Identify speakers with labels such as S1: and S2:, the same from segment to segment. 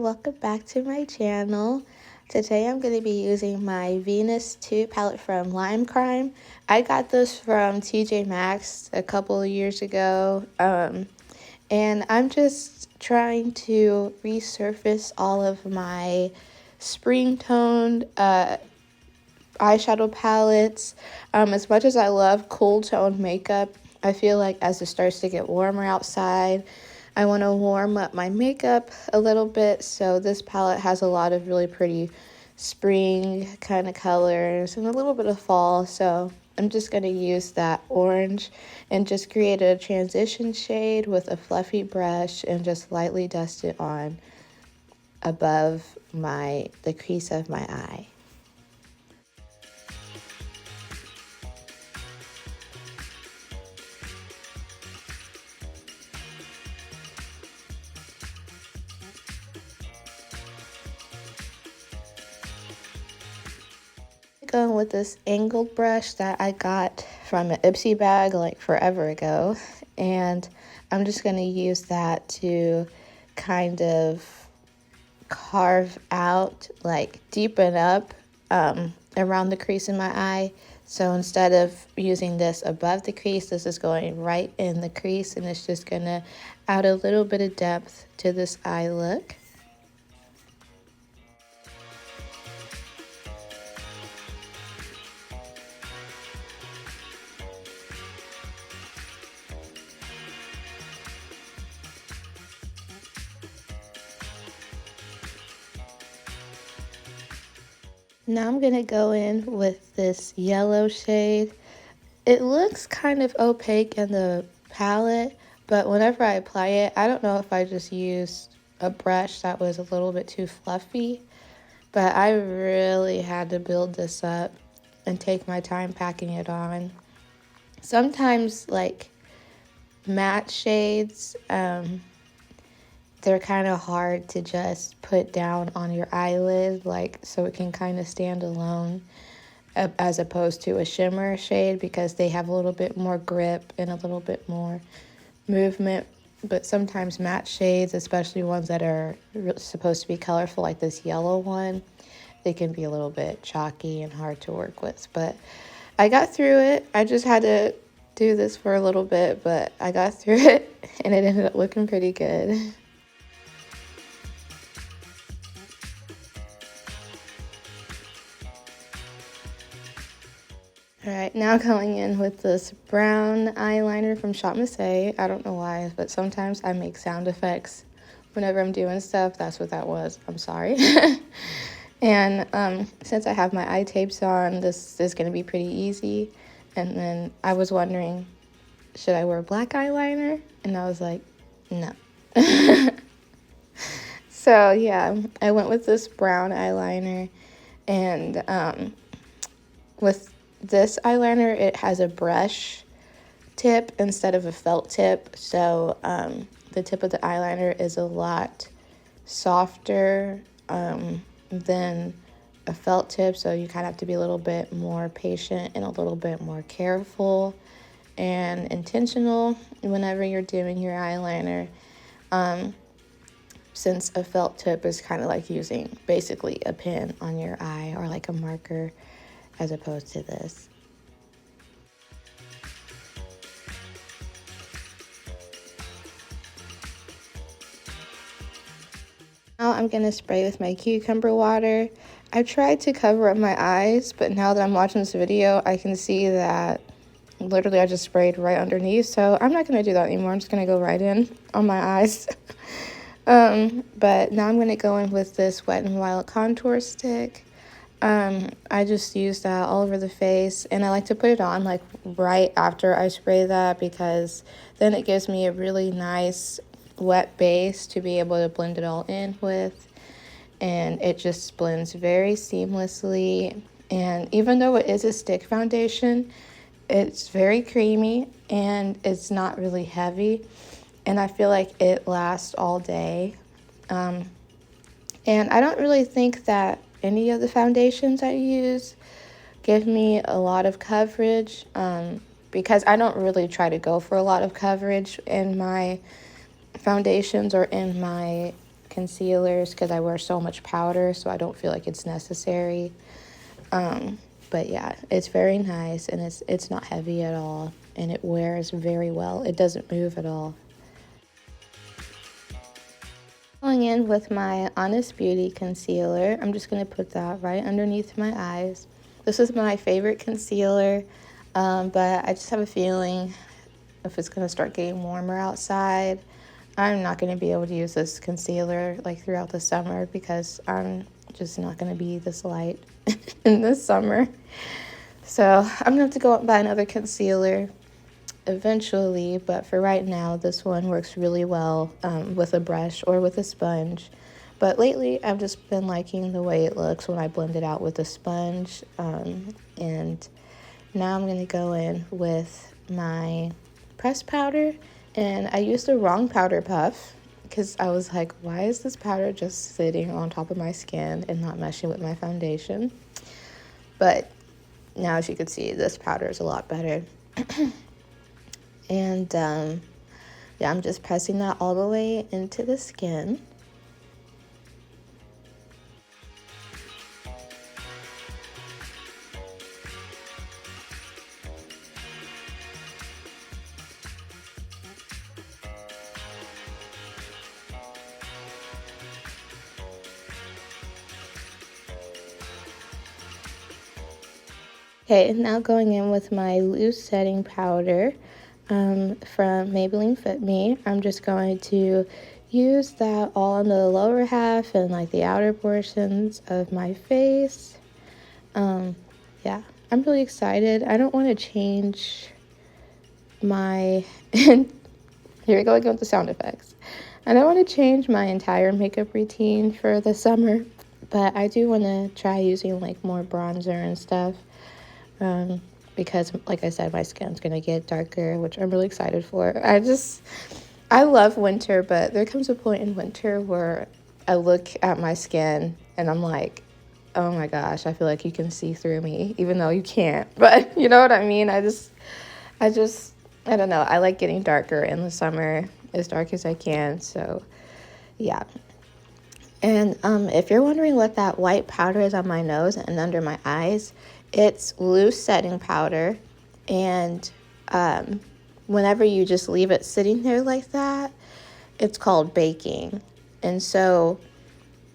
S1: welcome back to my channel. Today I'm going to be using my Venus 2 palette from Lime Crime. I got this from TJ Maxx a couple of years ago, and I'm just trying to resurface all of my spring toned eyeshadow palettes. As much as I love cool toned makeup, I feel like as it starts to get warmer outside, I want to warm up my makeup a little bit. So this palette has a lot of really pretty spring kind of colors and a little bit of fall. So I'm just going to use that orange and just create a transition shade with a fluffy brush and just lightly dust it on above the crease of my eye. Going with this angled brush that I got from an Ipsy bag like forever ago, and I'm just going to use that to kind of carve out, like deepen up around the crease in my eye. So instead of using this above the crease, this is going right in the crease, and it's just going to add a little bit of depth to this eye look. Now I'm going to go in with this yellow shade. It looks kind of opaque in the palette, but whenever I apply it, I don't know if I just used a brush that was a little bit too fluffy, but I really had to build this up and take my time packing it on. Sometimes, like matte shades, they're kind of hard to just put down on your eyelid, like so it can kind of stand alone as opposed to a shimmer shade, because they have a little bit more grip and a little bit more movement. But sometimes matte shades, especially ones that are supposed to be colorful like this yellow one, they can be a little bit chalky and hard to work with. But I got through it. I just had to do this for a little bit, but I got through it and it ended up looking pretty good. Alright, now going in with this brown eyeliner from Shop Miss A. I don't know why, but sometimes I make sound effects whenever I'm doing stuff. That's what that was. I'm sorry. And since I have my eye tapes on, this is going to be pretty easy. And then I was wondering, should I wear black eyeliner? And I was like, no. So yeah, I went with this brown eyeliner, and with this eyeliner, it has a brush tip instead of a felt tip, so the tip of the eyeliner is a lot softer than a felt tip, so you kind of have to be a little bit more patient and a little bit more careful and intentional whenever you're doing your eyeliner, since a felt tip is kind of like using basically a pen on your eye or like a marker, as opposed to this. Now I'm going to spray with my cucumber water. I tried to cover up my eyes, but now that I'm watching this video, I can see that literally I just sprayed right underneath. So I'm not going to do that anymore. I'm just going to go right in on my eyes. But now I'm going to go in with this Wet n Wild contour stick. I just use that all over the face, and I like to put it on like right after I spray that, because then it gives me a really nice wet base to be able to blend it all in with, and it just blends very seamlessly. And even though it is a stick foundation, it's very creamy and it's not really heavy, and I feel like it lasts all day. And I don't really think that any of the foundations I use give me a lot of coverage, because I don't really try to go for a lot of coverage in my foundations or in my concealers because I wear so much powder, so I don't feel like it's necessary. But yeah, it's very nice, and it's not heavy at all, and it wears very well. It doesn't move at all. Going in with my Honest Beauty concealer, I'm just going to put that right underneath my eyes. This is my favorite concealer, but I just have a feeling if it's going to start getting warmer outside, I'm not going to be able to use this concealer like throughout the summer because I'm just not going to be this light in the summer. So I'm going to have to go out and buy another concealer eventually, but for right now, this one works really well with a brush or with a sponge. But lately, I've just been liking the way it looks when I blend it out with a sponge. And now I'm going to go in with my pressed powder. And I used the wrong powder puff because I was like, why is this powder just sitting on top of my skin and not meshing with my foundation? But now, as you can see, this powder is a lot better. And yeah, I'm just pressing that all the way into the skin. Okay, now going in with my loose setting powder from Maybelline Fit Me. I'm just going to use that all on the lower half and like the outer portions of my face. Yeah, I'm really excited. I don't want to change my, here we go again with the sound effects. I don't want to change my entire makeup routine for the summer, but I do want to try using like more bronzer and stuff. Because like I said, my skin's gonna get darker, which I'm really excited for. I love winter, but there comes a point in winter where I look at my skin and I'm like, oh my gosh, I feel like you can see through me, even though you can't. But you know what I mean? I don't know. I like getting darker in the summer, as dark as I can. So yeah. And if you're wondering what that white powder is on my nose and under my eyes, it's loose setting powder. And whenever you just leave it sitting there like that, it's called baking. And so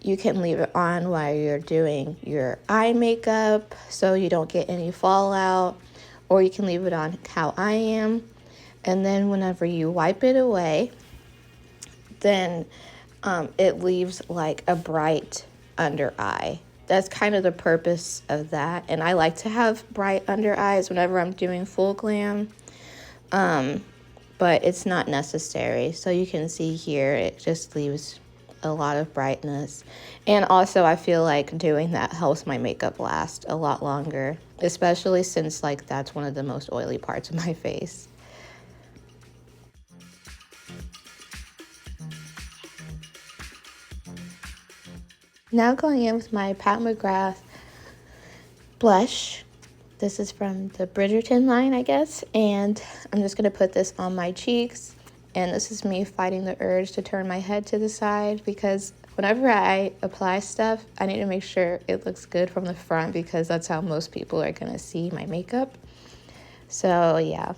S1: you can leave it on while you're doing your eye makeup so you don't get any fallout, or you can leave it on how I am. And then whenever you wipe it away, then it leaves like a bright under eye. That's kind of the purpose of that. And I like to have bright under eyes whenever I'm doing full glam. But it's not necessary. So you can see here, it just leaves a lot of brightness. And also I feel like doing that helps my makeup last a lot longer, especially since like that's one of the most oily parts of my face. Now going in with my Pat McGrath blush. This is from the Bridgerton line, I guess. And I'm just going to put this on my cheeks. And this is me fighting the urge to turn my head to the side because whenever I apply stuff, I need to make sure it looks good from the front because that's how most people are going to see my makeup. So yeah.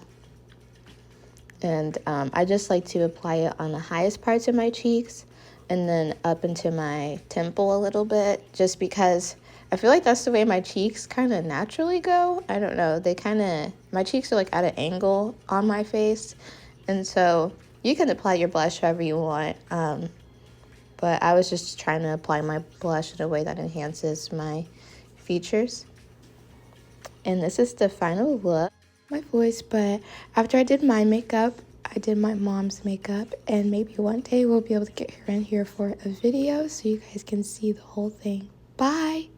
S1: And I just like to apply it on the highest parts of my cheeks and then up into my temple a little bit, just because I feel like that's the way my cheeks kind of naturally go. I don't know, my cheeks are like at an angle on my face, and so you can apply your blush however you want, but I was just trying to apply my blush in a way that enhances my features. And this is the final look. My voice, but after I did my makeup, I did my mom's makeup, and maybe one day we'll be able to get her in here for a video so you guys can see the whole thing. Bye!